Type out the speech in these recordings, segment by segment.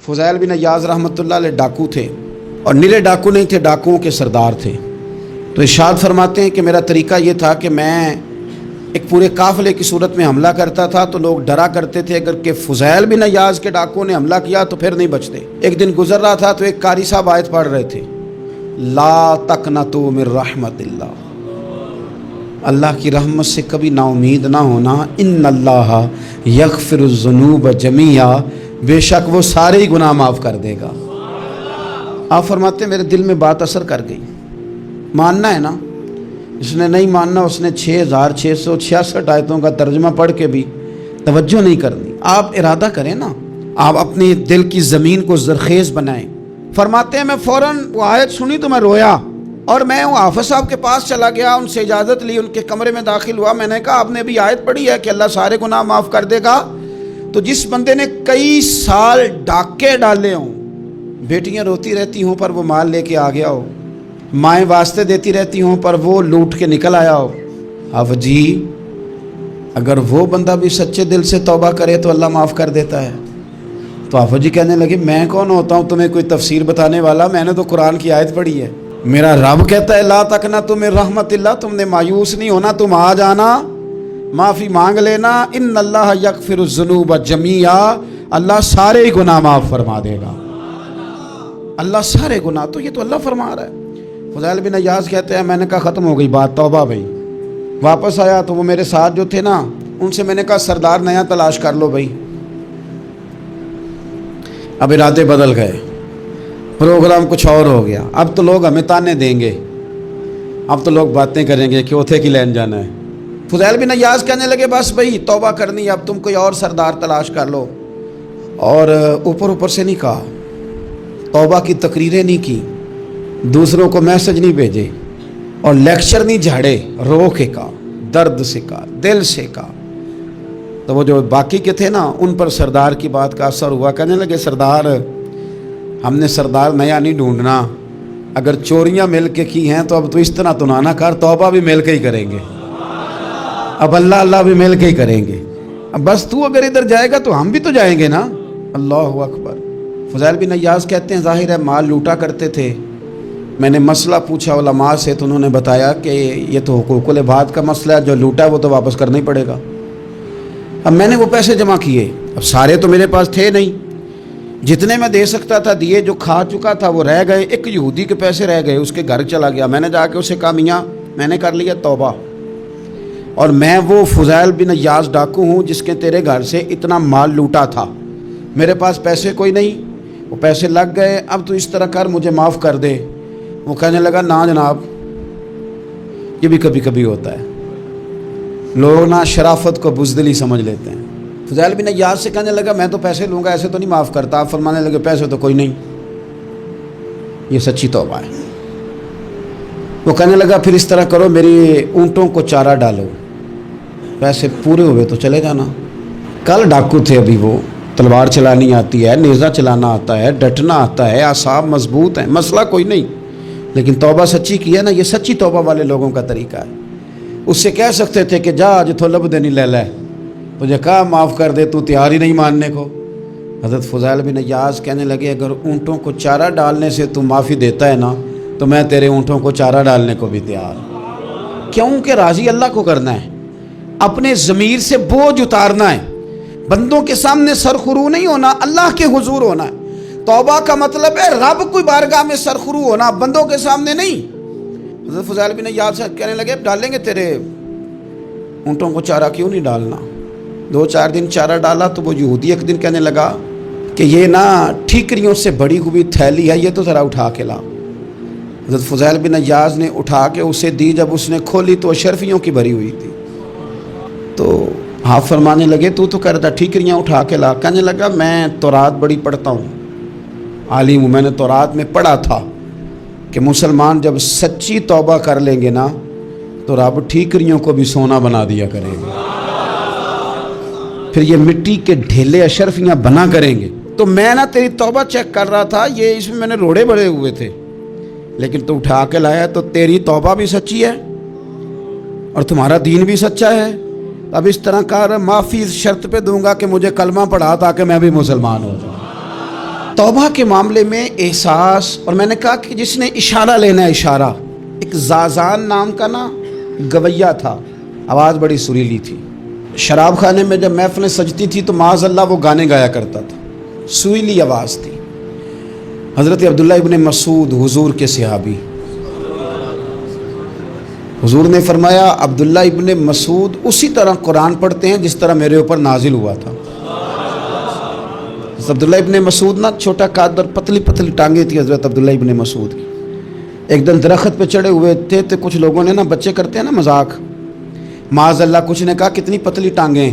فضیل بن عیاض رحمۃ اللہ علیہ ڈاکو تھے، اور نرے ڈاکو نہیں تھے، ڈاکوؤں کے سردار تھے۔ تو ارشاد فرماتے ہیں کہ میرا طریقہ یہ تھا کہ میں ایک پورے قافلے کی صورت میں حملہ کرتا تھا تو لوگ ڈرا کرتے تھے اگر کہ فضیل بن عیاض کے ڈاکوؤں نے حملہ کیا تو پھر نہیں بچتے۔ ایک دن گزر رہا تھا تو ایک قاری صاحب آیت پڑھ رہے تھے، لا تقنطوا من رحمت اللہ، اللہ کی رحمت سے کبھی نا امید نہ ہونا، ان اللہ یغفر الذنوب جمیعا، بے شک وہ سارے ہی گناہ معاف کر دے گا۔ آپ فرماتے ہیں میرے دل میں بات اثر کر گئی، ماننا ہے نا۔ جس نے نہیں ماننا اس نے 6666 آیتوں کا ترجمہ پڑھ کے بھی توجہ نہیں کرنی۔ آپ ارادہ کریں نا، آپ اپنے دل کی زمین کو زرخیز بنائیں۔ فرماتے ہیں میں فوراً وہ آیت سنی تو میں رویا، اور میں وہ حافظ صاحب کے پاس چلا گیا، ان سے اجازت لی، ان کے کمرے میں داخل ہوا۔ میں نے کہا آپ نے بھی آیت پڑھی ہے کہ اللہ سارے گناہ معاف کر دے گا؟ تو جس بندے نے کئی سال ڈاکے ڈالے ہوں، بیٹیاں روتی رہتی ہوں پر وہ مال لے کے آ گیا ہو، مائیں واسطے دیتی رہتی ہوں پر وہ لوٹ کے نکل آیا ہو، اب جی اگر وہ بندہ بھی سچے دل سے توبہ کرے تو اللہ معاف کر دیتا ہے۔ تو حافظ جی کہنے لگے میں کون ہوتا ہوں تمہیں کوئی تفسیر بتانے والا، میں نے تو قرآن کی آیت پڑھی ہے، میرا رب کہتا ہے لا تقنطوا من رحمت اللہ، تم نے مایوس نہیں ہونا، تم آ جانا، معافی مانگ لینا، ان اللہ یغفر الذنوب جمیعا، اللہ سارے ہی گناہ معاف فرما دے گا، اللہ سارے گناہ۔ تو یہ تو اللہ فرما رہا ہے۔ فضیل بن عیاض کہتے ہیں میں نے کہا ختم ہو گئی بات، توبہ بھائی۔ واپس آیا تو وہ میرے ساتھ جو تھے نا ان سے میں نے کہا سردار نیا تلاش کر لو بھائی۔ اب ارادے بدل گئے، پروگرام کچھ اور ہو گیا، اب تو لوگ ہمیں تانے دیں گے، اب تو لوگ باتیں کریں گے کہ اوتھے کی لین جانا ہے۔ فضیل بن عیاض کہنے لگے بس بھائی توبہ کرنی ہے، اب تم کوئی اور سردار تلاش کر لو، اور اوپر سے نہیں کہا، توبہ کی تقریریں نہیں کی، دوسروں کو میسج نہیں بھیجے، اور لیکچر نہیں جھاڑے، رو کے کہا، درد سے کہا، دل سے کہا۔ تو وہ جو باقی کے تھے نا ان پر سردار کی بات کا اثر ہوا، کہنے لگے سردار ہم نے سردار نیا نہیں ڈھونڈنا، اگر چوریاں مل کے کی ہیں تو اب تو اس طرح تو نہ کر، توبہ بھی مل کے ہی کریں گے، اب اللہ بھی مل کے ہی کریں گے، اب بس تو اگر ادھر جائے گا تو ہم بھی تو جائیں گے نا۔ اللہ اکبر۔ فضیل بن عیاض کہتے ہیں ظاہر ہے مال لوٹا کرتے تھے، میں نے مسئلہ پوچھا علماء سے تو انہوں نے بتایا کہ یہ تو حقوق العباد کا مسئلہ ہے، جو لوٹا ہے وہ تو واپس کرنا ہی پڑے گا۔ اب میں نے وہ پیسے جمع کیے، اب سارے تو میرے پاس تھے نہیں، جتنے میں دے سکتا تھا دیے، جو کھا چکا تھا وہ رہ گئے، ایک یہودی کے پیسے رہ گئے، اس کے گھر چلا گیا، میں نے جا کے اسے کہا میاں میں نے کر لیا توبہ، اور میں وہ فضیل بن عیاض ڈاکو ہوں جس کے تیرے گھر سے اتنا مال لوٹا تھا، میرے پاس پیسے کوئی نہیں، وہ پیسے لگ گئے، اب تو اس طرح کر مجھے معاف کر دے۔ وہ کہنے لگا نا جناب، یہ بھی کبھی کبھی ہوتا ہے، لوگ نا شرافت کو بزدلی سمجھ لیتے ہیں۔ فضیل بن عیاض سے کہنے لگا میں تو پیسے لوں گا، ایسے تو نہیں معاف کرتا۔ آپ فرمانے لگے پیسے تو کوئی نہیں، یہ سچی توبہ ہے۔ وہ کہنے لگا پھر اس طرح کرو میری اونٹوں کو چارہ ڈالو، پیسے پورے ہوئے تو چلے جانا۔ کل ڈاکو تھے، ابھی وہ تلوار چلانی آتی ہے، نیزہ چلانا آتا ہے، ڈٹنا آتا ہے، اعصاب مضبوط ہیں، مسئلہ کوئی نہیں، لیکن توبہ سچی کی ہے نا، یہ سچی توبہ والے لوگوں کا طریقہ ہے۔ اس سے کہہ سکتے تھے کہ جا جتھو لب دینی لے لے، تجھے کہا معاف کر دے، تو تیار ہی نہیں ماننے کو۔ حضرت فضیل بن عیاض کہنے لگے اگر اونٹوں کو چارہ ڈالنے سے تو معافی دیتا ہے نا تو میں تیرے اونٹوں کو چارہ ڈالنے کو بھی تیار ہوں، کیونکہ راضی اللہ کو کرنا ہے، اپنے ضمیر سے بوجھ اتارنا ہے، بندوں کے سامنے سرخرو نہیں ہونا، اللہ کے حضور ہونا ہے۔ توبہ کا مطلب ہے رب کی بارگاہ میں سرخرو ہونا، بندوں کے سامنے نہیں۔ حضرت فضیل بن عیاض سے کہنے لگے ڈالیں گے تیرے اونٹوں کو چارہ، کیوں نہیں ڈالنا؟ 2-4 دن چارہ ڈالا تو وہ یہودی ایک دن کہنے لگا کہ یہ نا ٹھیکریوں سے بڑی ہوئی تھیلی ہے، یہ تو ذرا اٹھا کے لا۔ حضرت فضیل بن عیاض نے اٹھا کے اسے دی، جب اس نے کھولی تو اشرفیوں کی بھری ہوئی تھی۔ تو آپ فرمانے لگے تو کہہ رہا تھا ٹھیکریاں اٹھا کے لا۔ کہنے لگا میں تورات بڑی پڑھتا ہوں، عالم ہوں، میں نے تورات میں پڑھا تھا کہ مسلمان جب سچی توبہ کر لیں گے نا تو رب ٹھیکریوں کو بھی سونا بنا دیا کریں گے، پھر یہ مٹی کے ڈھیلے اشرفیاں بنا کریں گے۔ تو میں نا تیری توبہ چیک کر رہا تھا، یہ اس میں نے روڑے بڑے ہوئے تھے، لیکن تو اٹھا کے لایا، تو تیری توبہ بھی سچی ہے اور تمہارا دین بھی سچا ہے۔ اب اس طرح کر، معافی اس شرط پہ دوں گا کہ مجھے کلمہ پڑھا تاکہ میں بھی مسلمان ہو جاؤں۔ तौबा के मामले में एहसास, और मैंने कहा कि जिसने इशारा लेना है इशारा, एक जाजान नाम का ना गवैया था, आवाज़ बड़ी सुरीली थी। शराब खाने में जब महफिलें सजती थी तो माज़अल्लाह वो गाने गाया करता था, सुरीली आवाज़ थी। हज़रत अब्दुल्ला इब्ने मसूद हुजूर के सहाबी, हुजूर ने फरमाया अब्दुल्ला इब्ने मसूद उसी तरह कुरान पढ़ते हैं जिस तरह मेरे ऊपर नाजिल हुआ था। अब्दुल्ला इब्ने मसूद ना छोटा काद और पतली पतली टांगे थी हज़रत अब्दुल्ला इब्ने मसूद की। एक दिन दरख्त पे चढ़े हुए थे तो कुछ लोगों ने ना, बच्चे करते हैं ना मजाक, माज़अल्लाह कुछ ने कहा कितनी पतली टांगें।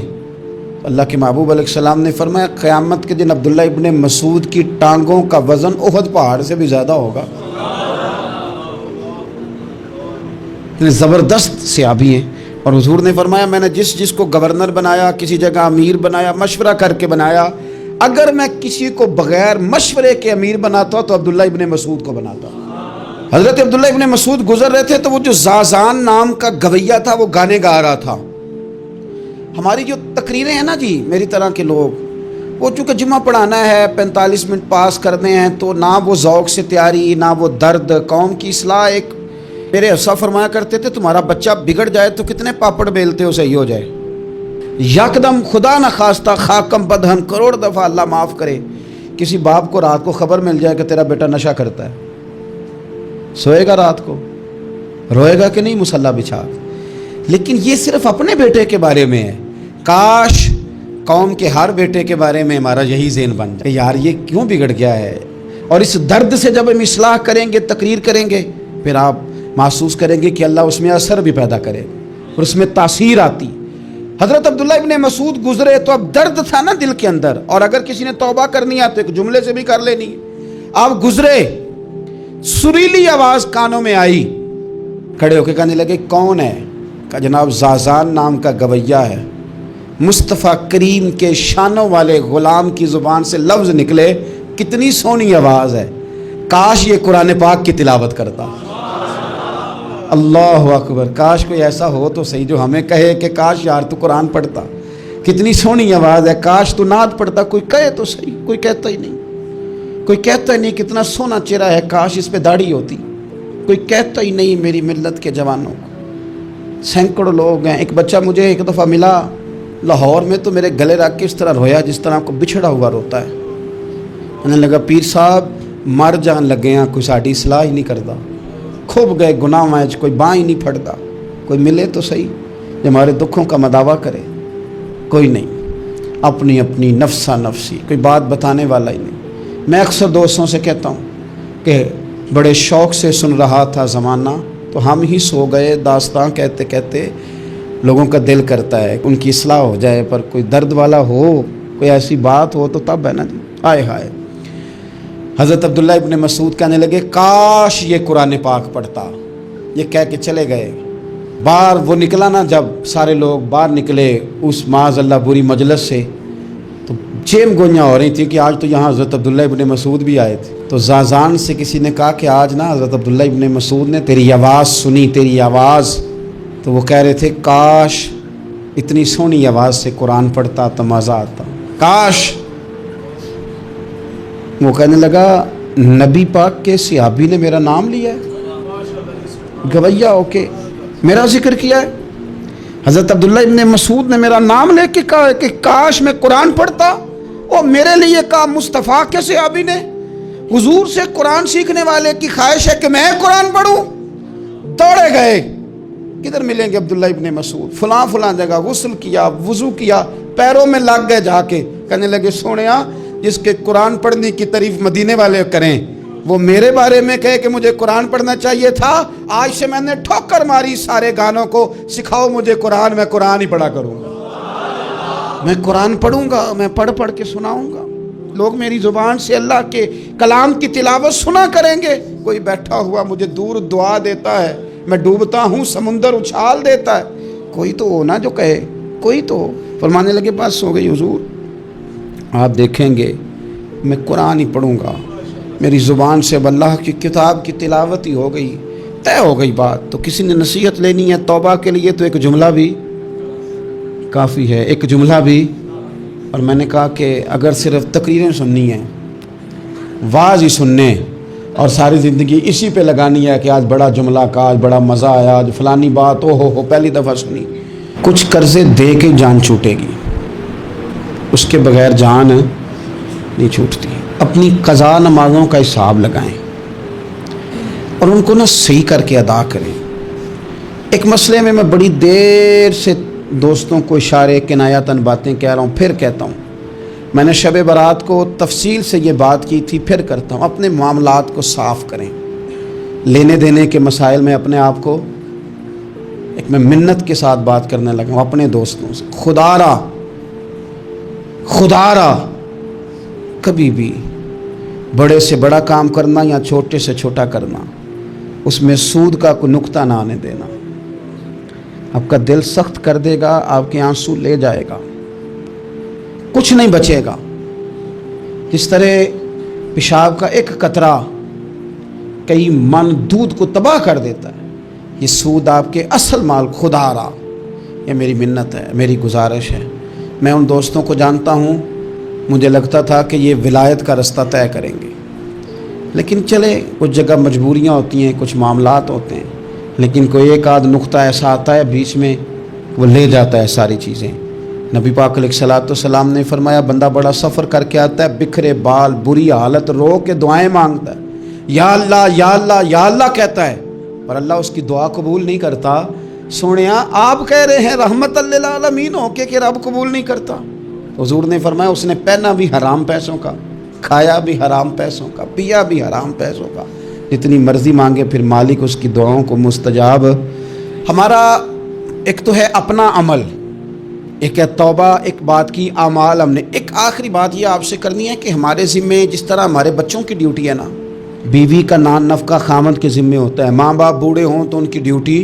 अल्लाह के महबूब अलैहिस्सलाम ने फरमाया क़यामत के दिन अब्दुल्ला इब्ने मसूद की टांगों का वज़न उहद पहाड़ से भी ज़्यादा होगा। ज़बरदस्त सहाबी हैं। और हुजूर ने फरमाया मैंने जिसको गवर्नर बनाया, किसी जगह अमीर बनाया, मशवरा करके बनाया, अगर मैं किसी को बग़ैर मशवरे के अमीर बनाता तो अब्दुल्ला इब्ने मसूद को बनाता। हज़रत अब्दुल्ला इब्ने मसूद गुजर रहे थे तो वो जो जाजान नाम का गवैया था वो गाने गा रहा था। हमारी जो तकरीरें हैं ना जी, मेरी तरह के लोग, वो चूँकि जुम्मा पढ़ाना है, 45 मिनट पास करने हैं, तो ना वो ज़ौक़ से तैयारी, ना वो दर्द, कौम की इस्लाह। एक मेरे हफ्सा फरमाया करते थे तुम्हारा बच्चा बिगड़ जाए तो कितने पापड़ बेलते हो सही हो जाए। यकदम खुदा न खास्ता खाकम बदहन करोड़ दफ़ा अल्लाह माफ़ करे, किसी बाप को रात को खबर मिल जाए कि तेरा बेटा नशा करता है, सोएगा रात को, रोएगा कि नहीं मुसल्ला बिछा। लेकिन ये सिर्फ अपने बेटे के बारे में है। काश कौम के हर बेटे के बारे में हमारा यही ज़हन बन जाए, यार ये क्यों बिगड़ गया है। और इस दर्द से जब हम इस्लाह करेंगे, तकरीर करेंगे, फिर आप महसूस करेंगे कि अल्लाह उसमें असर भी पैदा करे और उसमें तासीर आती। हज़रत अब्दुल्ला इब्ने मसूद गुजरे तो अब दर्द था ना दिल के अंदर, और अगर किसी ने तौबा करनी है तो एक जुमले से भी कर लेनी है। आप गुजरे, सुरीली आवाज़ कानों में आई, खड़े होकर कहने लगे कौन है? का जनाब जाजान नाम का गवैया है। मुस्तफ़ा करीम के शानों वाले ग़ुलाम की ज़ुबान से लफ्ज़ निकले, कितनी सोहनी आवाज़ है, काश ये कुरान पाक की तिलावत करता। अल्लाह अकबर, काश कोई ऐसा हो तो सही जो हमें कहे कि काश यार तू कुरान पढ़ता, कितनी सोहनी आवाज़ है, काश तू नात पढ़ता। कोई कहे तो सही, कोई कहता ही नहीं, कोई कहता ही नहीं कितना सोना चेहरा है, काश इस पे दाढ़ी होती। कोई कहता ही नहीं मेरी मिल्लत के जवानों को। सैकड़ों लोग हैं। एक बच्चा मुझे एक दफ़ा मिला लाहौर में, तो मेरे गले रख के इस तरह रोया जिस तरह आपको बिछड़ा हुआ रोता है। मैंने लगा पीर साहब मर जान लगे हैं, कोई साड़ी सलाह ही नहीं करता, खूब गए गुनाह में, कोई बाँ ही नहीं फटता, कोई मिले तो सही जो हमारे दुखों का मदावा करे, कोई नहीं, अपनी अपनी नफ्सा नफसी, कोई बात बताने वाला ही नहीं। मैं अक्सर दोस्तों से कहता हूँ कि बड़े शौक़ से सुन रहा था ज़माना तो हम ही सो गए, दास्तां कहते कहते लोगों का दिल करता है उनकी इस्लाह हो जाए, पर कोई दर्द वाला हो, कोई ऐसी बात हो तो तब है ना जी। आए हाय। हज़रत अब्दुल्ला इब्ने मसूद कहने लगे काश ये कुरान पाक पढ़ता। ये कह के चले गए। बाहर वो निकला ना, जब सारे लोग बाहर निकले उस माज़अल्लाह बुरी मजलिस से, तो चेम गोइयाँ हो रही थी कि आज तो यहाँ हज़रत अब्दुल्ला इब्ने मसूद भी आए थे। तो जाजान से किसी ने कहा कि आज ना हज़रत अब्दुल्ला इब्ने मसूद ने तेरी आवाज़ सुनी, तेरी आवाज़। तो वो कह रहे थे काश इतनी सोहनी आवाज़ से कुरान पढ़ता तो मज़ा आता, काश। वो कहने लगा नबी पाक के सहाबी ने मेरा नाम लिया है, गवैया होके मेरा जिक्र किया है। हज़रत अब्दुल्ला इब्ने मसूद ने मेरा नाम लेके कहा कि काश मैं कुरान पढ़ता, और मेरे लिए कहा मुस्तफ़ा के सहाबी ने। हुजूर से कुरान सीखने वाले की ख्वाहिश है कि मैं कुरान पढ़ूं। दौड़े गए, किधर मिलेंगे अब्दुल्ला इब्ने मसूद? फलां फलां जगह गुस्ल किया, वज़ू किया, पैरों में लग गए जाके। कहने लगे सोनिया जिसके कुरान पढ़ने की तारीफ़ मदीने वाले करें वो मेरे बारे में कहे कि मुझे कुरान पढ़ना चाहिए था। आज से मैंने ठोकर मारी सारे गानों को, सिखाओ मुझे कुरान, मैं कुरान ही पढ़ा करूँगा, मैं कुरान पढ़ूँगा, मैं पढ़ पढ़ के सुनाऊँगा। लोग मेरी ज़ुबान से अल्लाह के कलाम की तिलावत सुना करेंगे। कोई बैठा हुआ मुझे दूर दुआ देता है, मैं डूबता हूँ समुंदर उछाल देता है। कोई तो हो ना जो कहे, कोई तो हो। फरमाने लगे बस हो गई हुजूर, आप देखेंगे मैं कुरान ही पढ़ूँगा, मेरी ज़ुबान से अब अल्लाह की किताब की तिलावत ही हो गई, तय हो गई बात। तो किसी ने नसीहत लेनी है तौबा के लिए तो एक जुमला भी काफ़ी है, एक जुमला भी। और मैंने कहा कि अगर सिर्फ तकरीरें सुननी हैं वाज ही सुनने और सारी ज़िंदगी इसी पे लगानी है कि आज बड़ा जुमला का, आज बड़ा मज़ा आया, आज फलानी बात ओ हो पहली दफ़ा सुनी। कुछ कर्ज़े दे के जान छूटेगी, उसके बगैर जान नहीं छूटती। अपनी क़ज़ा नमाज़ों का हिसाब लगाएं और उनको ना सही करके अदा करें। एक मसले में मैं बड़ी देर से दोस्तों को इशारे किनायतन बातें कह रहा हूँ, फिर कहता हूँ। मैंने शब बारात को तफसील से ये बात की थी, फिर करता हूँ। अपने मामलात को साफ़ करें। लेने देने के मसाइल में अपने आप को एक मैं मिन्नत के साथ बात करने लगा हूँ अपने दोस्तों से। खुदारा कभी भी बड़े से बड़ा काम करना या छोटे से छोटा करना, उसमें सूद का कोई नुक्ता ना आने देना। आपका दिल सख्त कर देगा, आपके आंसू ले जाएगा, कुछ नहीं बचेगा। जिस तरह पेशाब का एक कतरा कई मन दूध को तबाह कर देता है, ये सूद आपके असल माल। खुदारा, ये मेरी मिन्नत है, मेरी गुजारिश है। मैं उन दोस्तों को जानता हूँ, मुझे लगता था कि ये विलायत का रास्ता तय करेंगे, लेकिन चले कुछ जगह मजबूरियाँ होती हैं, कुछ मामलात होते हैं, लेकिन कोई एक आध नुक्ता ऐसा आता है बीच में, वो ले जाता है सारी चीज़ें। नबी पाक अलैहिस्सलाम ने फरमाया, बंदा बड़ा सफ़र करके आता है, बिखरे बाल, बुरी हालत, रो के दुआएं मांगता है, या अल्लाह या अल्लाह या अल्लाह कहता है, पर अल्लाह उसकी दुआ कबूल नहीं करता। सोनिया आप कह रहे हैं रहमत लिल आलमीन हो के कि रब कबूल नहीं करता। हुजूर ने फरमाया, उसने पहना भी हराम पैसों का, खाया भी हराम पैसों का, पिया भी हराम पैसों का, जितनी मर्जी मांगे, फिर मालिक उसकी दुआओं को मुस्तजाब। हमारा एक तो है अपना अमल, एक है तौबा, एक बात की आमाल हमने। एक आखिरी बात ये आपसे करनी है कि हमारे ज़िम्मे जिस तरह हमारे बच्चों की ड्यूटी है ना, बीवी का नान नफ़का खामद के ज़िम्मे होता है, माँ बाप बूढ़े हों तो उनकी ड्यूटी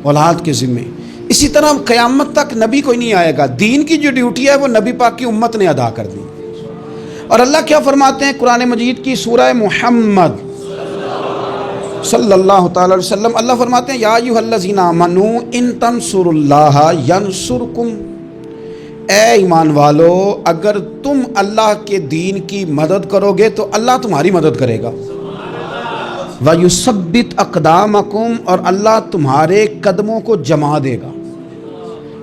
औलाद के ज़िम्मे, इसी तरह क़यामत तक नबी कोई नहीं आएगा, दीन की जो ड्यूटी है वो नबी पाक की उम्मत ने अदा कर दी। और अल्लाह क्या फरमाते हैं कुरान मजीद की सूरह मुहम्मद सल्लल्लाहु तआला अलैहि वसल्लम, अल्लाह फरमाते हैं, या अय्युहल्लज़ीना आमनू इन तंसुरुल्लाह यंसुरकुम, ए ईमान वालो, अगर तुम अल्लाह के दीन की मदद करोगे तो अल्लाह तुम्हारी मदद करेगा। वयुसब्बित अक़दामकुम, और अल्लाह तुम्हारे कदमों को जमा देगा,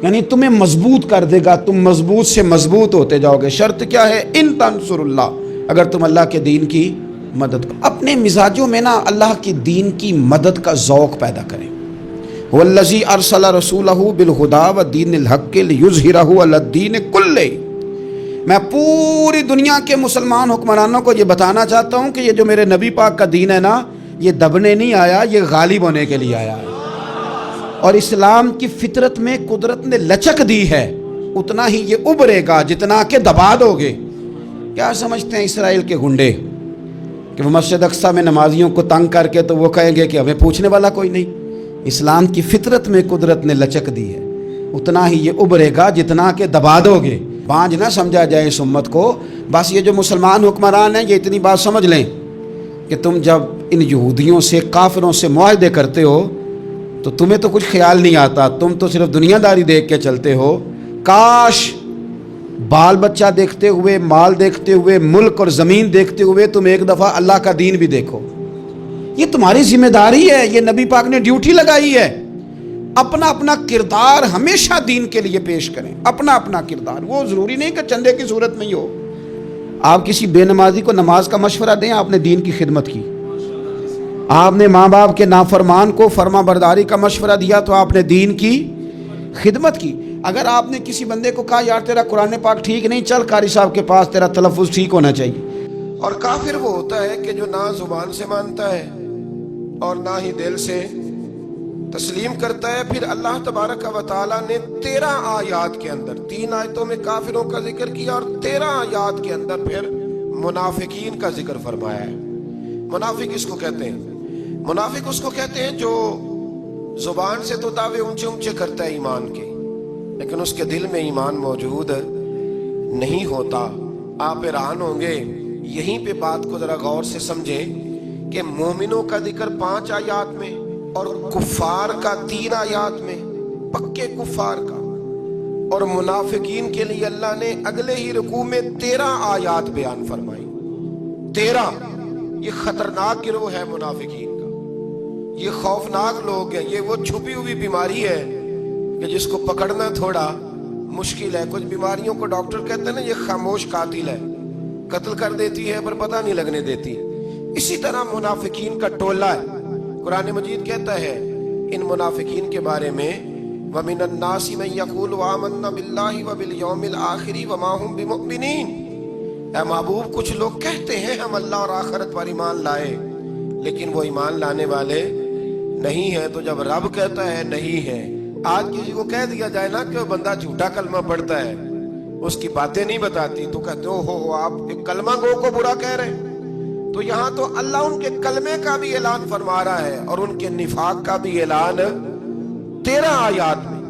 यानी तुम्हें मजबूत कर देगा, तुम मजबूत से मजबूत होते जाओगे। शर्त क्या है? इन तंसुरुल्लाह, अगर तुम अल्लाह के दीन की मदद करो। अपने मिजाजों में ना अल्लाह के दीन की मदद का ज़ौक़ पैदा करें। वल्लज़ी अरसला रसूलहू बिलहुदा व दीनिल हक़्क़ि लियुज़हिरहू अलद्दीन कुल्लिही, मैं पूरी दुनिया के मुसलमान हुक्मरानों को ये बताना चाहता हूँ कि ये जो मेरे नबी पाक का दीन है ना, ये दबने नहीं आया, ये गालिब होने के लिए आया है। और इस्लाम की फितरत में कुदरत ने लचक दी है, उतना ही ये उभरेगा जितना कि दबा दोगे। क्या समझते हैं इसराइल के गुंडे कि वो मस्जिद अक्सा में नमाजियों को तंग करके तो वो कहेंगे कि हमें पूछने वाला कोई नहीं। इस्लाम की फितरत में कुदरत ने लचक दी है, उतना ही ये उभरेगा जितना कि दबा दोगे। बांझ ना समझा जाए इस उम्मत को। बस ये जो मुसलमान हुक्मरान हैं, ये इतनी बात समझ लें कि तुम जब इन यहूदियों से, काफिरों से मुआहदे करते हो तो तुम्हें तो कुछ ख्याल नहीं आता, तुम तो सिर्फ दुनियादारी देख के चलते हो। काश बाल बच्चा देखते हुए, माल देखते हुए, मुल्क और ज़मीन देखते हुए तुम एक दफ़ा अल्लाह का दीन भी देखो। ये तुम्हारी जिम्मेदारी है, ये नबी पाक ने ड्यूटी लगाई है। अपना अपना किरदार हमेशा दीन के लिए पेश करें, अपना अपना किरदार। वो ज़रूरी नहीं कि चंदे की सूरत में ही हो। आप किसी बेनमाजी को नमाज का मशवरा दें, आपने दीन की खिदमत की। आपने माँ बाप के नाफरमान को फरमा बरदारी का मशवरा दिया तो आपने दीन की खिदमत की। अगर आपने किसी बंदे को कहा, यार तेरा कुरान पाक ठीक नहीं, चल कारी साहब के पास, तेरा तलफ़ुज़ ठीक होना चाहिए। और काफिर वो होता है कि जो ना जुबान से मानता है और ना ही दिल से तस्लीम करता है। फिर अल्लाह तबारक व तआला ने 13 आयात के अंदर, 3 आयतों में काफिरों का जिक्र किया और 13 आयात के अंदर फिर मुनाफिकीन का जिक्र फरमाया है। मुनाफिक इसको कहते हैं, मुनाफिक उसको कहते हैं जो जुबान से तो दावे ऊंचे ऊंचे करता है ईमान के, लेकिन उसके दिल में ईमान मौजूद नहीं होता। आप हैरान होंगे, यहीं पे बात को जरा गौर से समझे कि मोमिनों का जिक्र 5 आयात में और कुफार का 3 आयात में, पक्के कुफार का। और मुनाफिकीन के लिए अल्लाह ने अगले ही रुकू में 13 आयात बयान फरमाई। 13 یہ خطرناک گروہ ہے منافقین کا، یہ خوفناک لوگ ہیں، یہ وہ چھپی ہوئی بیماری ہے کہ جس کو پکڑنا تھوڑا مشکل ہے۔ کچھ بیماریوں کو ڈاکٹر کہتے ہیں نا یہ خاموش قاتل ہے، قتل کر دیتی ہے پر پتہ نہیں لگنے دیتی۔ اسی طرح منافقین کا ٹولہ ہے۔ قرآن مجید کہتا ہے ان منافقین کے بارے میں وَمِنَ النَّاسِ مَن يَقُولُ آمَنَّا بِاللَّهِ وَبِالْيَوْمِ الْآخِرِ وَمَا هُمْ بِمُؤْمِنِينَ، اے محبوب کچھ لوگ کہتے ہیں ہم اللہ اور آخرت پر ایمان لائے، لیکن وہ ایمان لانے والے نہیں ہیں۔ تو جب رب کہتا ہے نہیں ہے، آج کسی کو کہہ دیا جائے نا کہ وہ بندہ جھوٹا کلمہ پڑھتا ہے، اس کی باتیں نہیں بتاتی، تو کہتے ہو آپ ایک کلمہ گو کو برا کہہ رہے ہیں۔ تو یہاں تو اللہ ان کے کلمے کا بھی اعلان فرما رہا ہے اور ان کے نفاق کا بھی اعلان 13 آیات میں،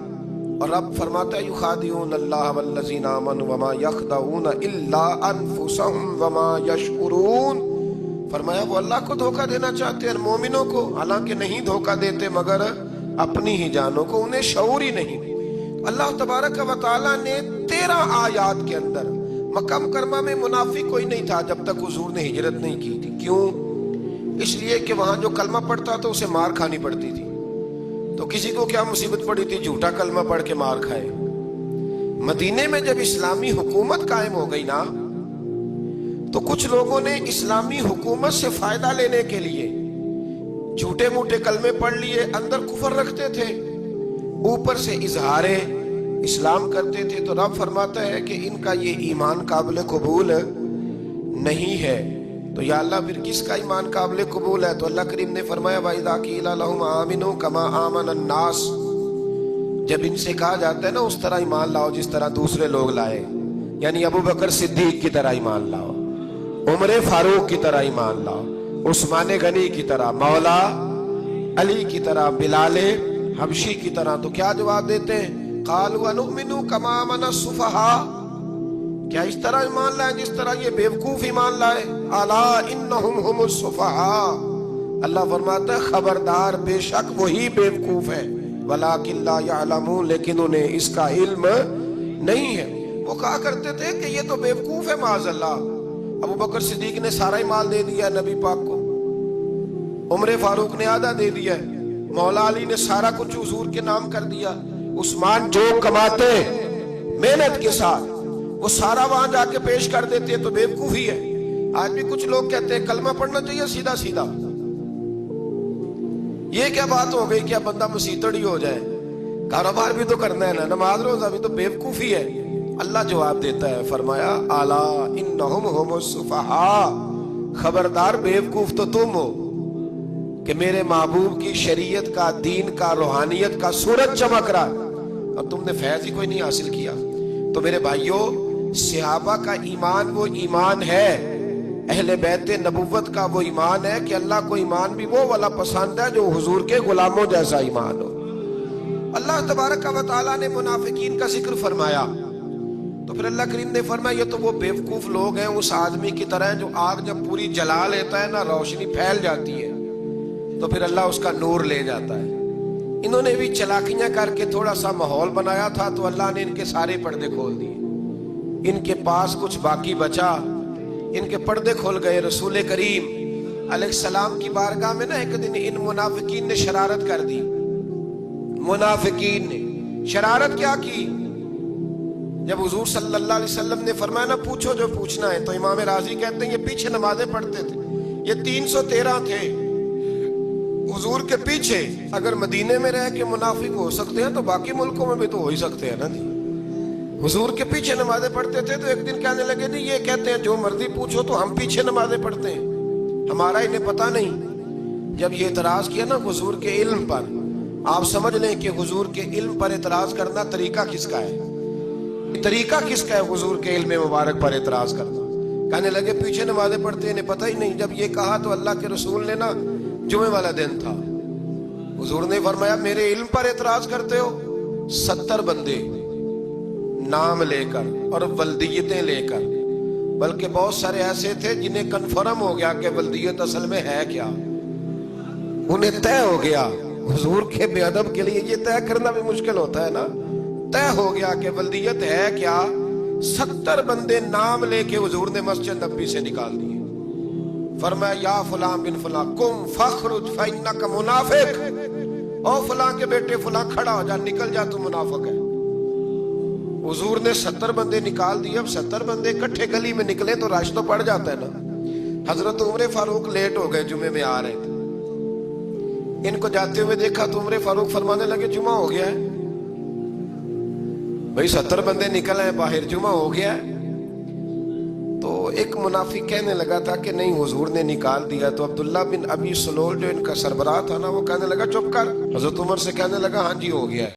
اور رب فرماتا ہے یخادعون اللہ والذین آمنوا وما یخدعون الا انفسهم وما یشعرون، فرمایا وہ اللہ کو دھوکہ دینا چاہتے ہیں مومنوں کو، حالانکہ نہیں دھوکہ دیتے مگر اپنی ہی جانوں کو، انہیں شعور ہی نہیں۔ اللہ تبارک و تعالیٰ نے 13 آیات کے اندر مکہ مکرمہ میں منافق کوئی نہیں تھا جب تک حضور نے ہجرت نہیں کی تھی۔ کیوں؟ اس لیے کہ وہاں جو کلمہ پڑھتا تو اسے مار کھانی پڑتی تھی۔ تو کسی کو کیا مصیبت پڑی تھی جھوٹا کلمہ پڑھ کے مار کھائے۔ مدینے میں جب اسلامی حکومت قائم ہو گئی نا تو کچھ لوگوں نے اسلامی حکومت سے فائدہ لینے کے لیے جھوٹے موٹے کلمے پڑھ لیے، اندر کفر رکھتے تھے، اوپر سے اظہار اسلام کرتے تھے۔ تو رب فرماتا ہے کہ ان کا یہ ایمان قابل قبول نہیں ہے۔ تو یا اللہ پھر کس کا ایمان قابل قبول ہے؟ تو اللہ کریم نے فرمایا وَإِذَا قِيلَ لَهُمْ آمِنُوا كَمَا آمَنَ النَّاسُ، جب ان سے کہا جاتا ہے نا اس طرح ایمان لاؤ جس طرح دوسرے لوگ لائے، یعنی ابو بکر صدیق کی طرح ایمان لاؤ، عمر فاروق کی طرح ایمان لاؤ، عثمان غنی کی طرح، مولا علی کی طرح، بلال حبشی کی طرح، تو کیا جواب دیتے ہیں؟ قالوا انؤمن كما آمن السفهاء، کیا اس طرح ایمان لائے جس طرح یہ بیوقوف ایمان لائے؟ الا انہم هم السفهاء، اللہ فرماتا ہے خبردار بے شک وہی بیوقوف ہے، ولکن لا يعلمون، لیکن انہیں اس کا علم نہیں ہے۔ وہ کہا کرتے تھے کہ یہ تو بیوقوف ہے معاذ اللہ۔ ابو بکر صدیق نے سارا ہی مال دے دیا نبی پاک کو، عمر فاروق نے آدھا دے دیا، مولا علی نے سارا کچھ حضور کے نام کر دیا، عثمان جو کماتے محنت کے ساتھ وہ سارا وہاں جا کے پیش کر دیتے، تو بیوقوفی ہے۔ آج بھی کچھ لوگ کہتے ہیں کلمہ پڑھنا چاہیے سیدھا سیدھا، یہ کیا بات ہو گئی کیا بندہ مسیتڑ ہی ہو جائے؟ کاروبار بھی تو کرنا ہے نا، نماز روزہ بھی، تو بیوقوفی ہے۔ اللہ جواب دیتا ہے، فرمایا الا انہم هم السفہاء، خبردار بیوقوف تو تم ہو کہ میرے محبوب کی شریعت کا، دین کا، روحانیت کا سورج چمک رہا ہے اور تم نے فیض ہی کوئی نہیں حاصل کیا۔ تو میرے بھائیوں، صحابہ کا ایمان وہ ایمان ہے، اہل بیت نبوت کا وہ ایمان ہے کہ اللہ کو ایمان بھی وہ والا پسند ہے جو حضور کے غلاموں جیسا ایمان ہو۔ اللہ تبارک و تعالیٰ نے منافقین کا ذکر فرمایا تو پھر اللہ کریم نے فرمایا یہ تو وہ بیوقوف لوگ ہیں اس آدمی کی طرح جو آگ جب پوری جلا لیتا ہے نا روشنی پھیل جاتی ہے تو پھر اللہ اس کا نور لے جاتا ہے۔ انہوں نے بھی چلاکیاں کر کے تھوڑا سا ماحول بنایا تھا تو اللہ نے ان کے سارے پردے کھول دیے، ان کے پاس کچھ باقی بچا، ان کے پردے کھول گئے۔ رسول کریم علیہ السلام کی بارگاہ میں نا ایک دن ان منافقین نے شرارت کر دی۔ منافقین نے شرارت کیا کی؟ جب حضور صلی اللہ علیہ وسلم نے فرمایا نا پوچھو جو پوچھنا ہے، تو امام راضی کہتے ہیں یہ پیچھے نمازیں پڑھتے تھے، یہ 313 تھے حضور کے پیچھے۔ اگر مدینے میں رہ کے منافق ہو سکتے ہیں تو باقی ملکوں میں بھی تو ہو ہی سکتے ہیں نا جی۔ حضور کے پیچھے نمازیں پڑھتے تھے تو ایک دن کہنے لگے نہیں یہ کہتے ہیں جو مرضی پوچھو تو ہم پیچھے نمازیں پڑھتے ہیں، ہمارا انہیں پتہ نہیں۔ جب یہ اعتراض کیا نا حضور کے علم پر، آپ سمجھ لیں کہ حضور کے علم پر اعتراض کرنا طریقہ کس کا ہے؟ طریقہ کس کا ہے حضور کے علم مبارک پر اعتراض کرنا؟ کہنے لگے پیچھے نمازیں پڑھتے انہیں پتہ ہی نہیں۔ جب یہ کہا تو اللہ کے رسول نے نا جمعے والا دن تھا، حضور نے فرمایا میرے علم پر اعتراض کرتے ہو؟ 70 بندے نام لے کر اور ولدیتیں لے کر، بلکہ بہت سارے ایسے تھے جنہیں کنفرم ہو گیا کہ ولدیت اصل میں ہے کیا، انہیں طے ہو گیا۔ حضور کے بے ادب کے لیے یہ طے کرنا بھی مشکل ہوتا ہے نا، طے ہو گیا کہ ولدیت ہے کیا۔ 70 بندے نام لے کے حضور نے مسجد نبوی سے نکال دیے، फरमाया या फलां बिन फलां कुम फखरुज फइन्नका मुनाफिक, ओ फलां के बेटे फलां खड़ा हो जा, निकल जा, तू मुनाफिक है। हुजूर ने 70 बंदे निकाल दिए। अब 70 बंदे इकट्ठे गली में निकले तो रश तो पड़ जाता है ना। हजरत उमर फारूक लेट हो गए, जुमे में आ रहे थे। इनको जाते हुए देखा तो उमर फारूक फरमाने लगे जुमा हो गया है भाई, 70 बंदे निकल आए बाहर, जुमा हो गया है। तो एक मुनाफिक कहने लगा था कि नहीं हुजूर ने निकाल दिया। तो अब्दुल्ला बिन अबी सलोल जो इनका सरबराह था ना, वो कहने लगा चुप कर। हजरत उमर से कहने लगा हाँ जी हो गया है।